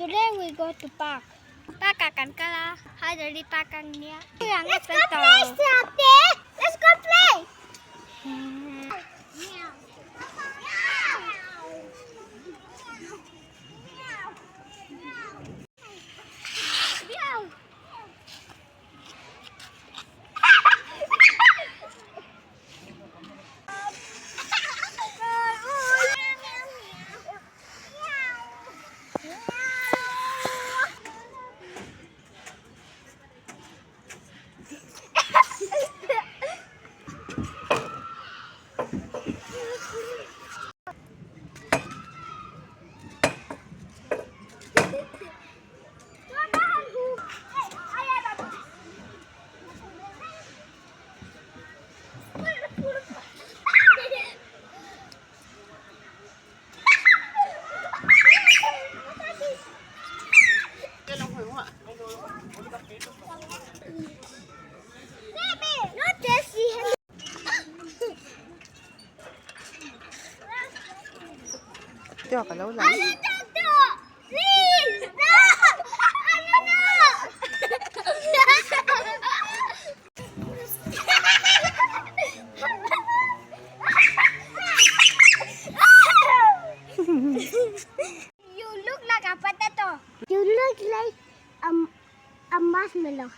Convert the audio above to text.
Today we go to park. Pakakan kala. Hai dari pakan dia. Yang Let's go play, Sate. Let's go play. Ito, kalaw lang. Please! No! Ano na? You look like a potato. You look like a marshmallow.